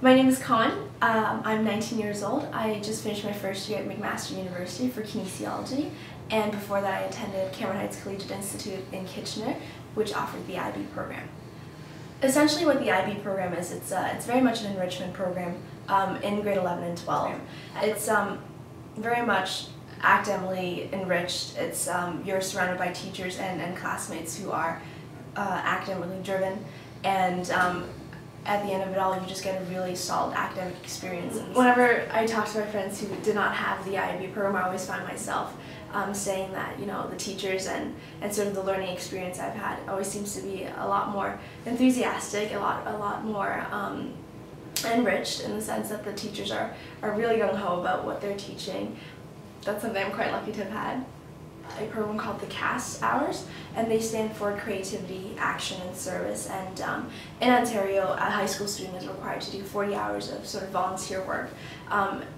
My name is Con. I'm 19 years old. I just finished my first year at McMaster University for kinesiology, and before that I attended Cameron Heights Collegiate Institute in Kitchener, which offered the IB program. Essentially what the IB program is, it's very much an enrichment program in grade 11 and 12. It's very much academically enriched. It's you're surrounded by teachers and classmates who are academically driven, and at the end of it all, you just get a really solid academic experience. Whenever I talk to my friends who did not have the IB program, I always find myself saying that, you know, the teachers and sort of the learning experience I've had always seems to be a lot more enthusiastic, a lot more enriched, in the sense that the teachers are really gung-ho about what they're teaching. That's something I'm quite lucky to have had. A program called the CAST hours, and they stand for Creativity, Action, and Service. And in Ontario, a high school student is required to do 40 hours of sort of volunteer work.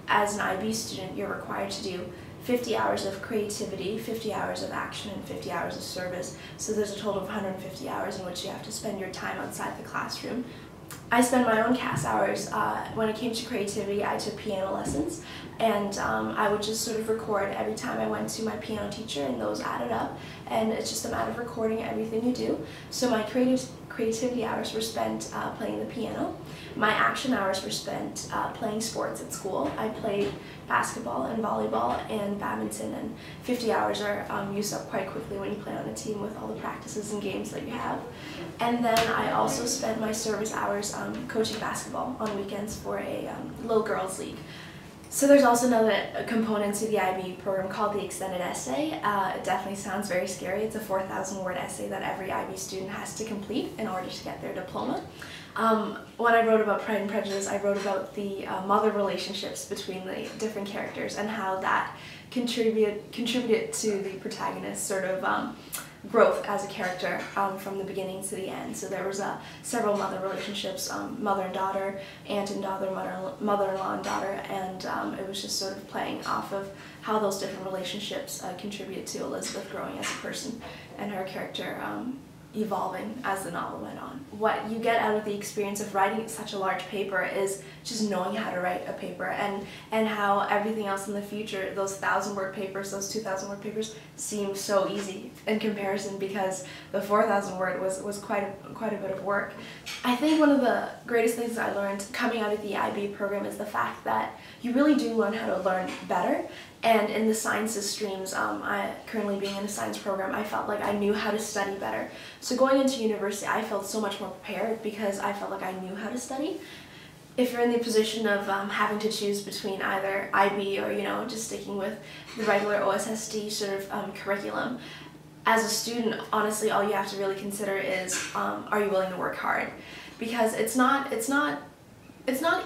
As an IB student, you're required to do 50 hours of creativity, 50 hours of action, and 50 hours of service. So there's a total of 150 hours in which you have to spend your time outside the classroom. I spend my own CAS hours. When it came to creativity, I took piano lessons, and I would just sort of record every time I went to my piano teacher, and those added up, and it's just a matter of recording everything you do. So my creativity hours were spent playing the piano. My action hours were spent playing sports at school. I played basketball and volleyball and badminton, and 50 hours are used up quite quickly when you play on a team with all the practices and games that you have. And then I also spent my service hours coaching basketball on weekends for a little girls league. So there's also another component to the IB program called the extended essay. It definitely sounds very scary. It's a 4,000-word essay that every IB student has to complete in order to get their diploma. When I wrote about Pride and Prejudice, I wrote about the mother relationships between the different characters and how that contributed to the protagonist's sort of growth as a character from the beginning to the end. So there was several mother relationships, mother and daughter, aunt and daughter, mother-in-law and daughter, and it was just sort of playing off of how those different relationships contributed to Elizabeth growing as a person and her character evolving as the novel went on. What you get out of the experience of writing such a large paper is just knowing how to write a paper, and how everything else in the future, those 1,000-word papers, those 2,000-word papers, seem so easy in comparison, because the 4,000-word was quite a bit of work. I think one of the greatest things I learned coming out of the IB program is the fact that you really do learn how to learn better. And in the sciences streams, currently being in a science program, I felt like I knew how to study better. So going into university, I felt so much more prepared because I felt like I knew how to study. If you're in the position of having to choose between either IB or, you know, just sticking with the regular OSSD sort of curriculum, as a student, honestly, all you have to really consider is, are you willing to work hard? Because it's not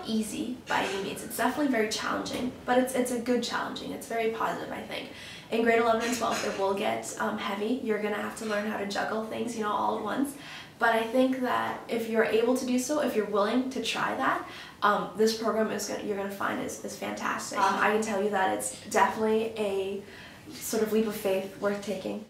easy by any means. It's definitely very challenging, but it's a good challenging. It's very positive, I think. In grade 11 and 12, it will get heavy. You're going to have to learn how to juggle things, you know, all at once. But I think that if you're able to do so, if you're willing to try that, this program you're going to find is fantastic. I can tell you that it's definitely a sort of leap of faith worth taking.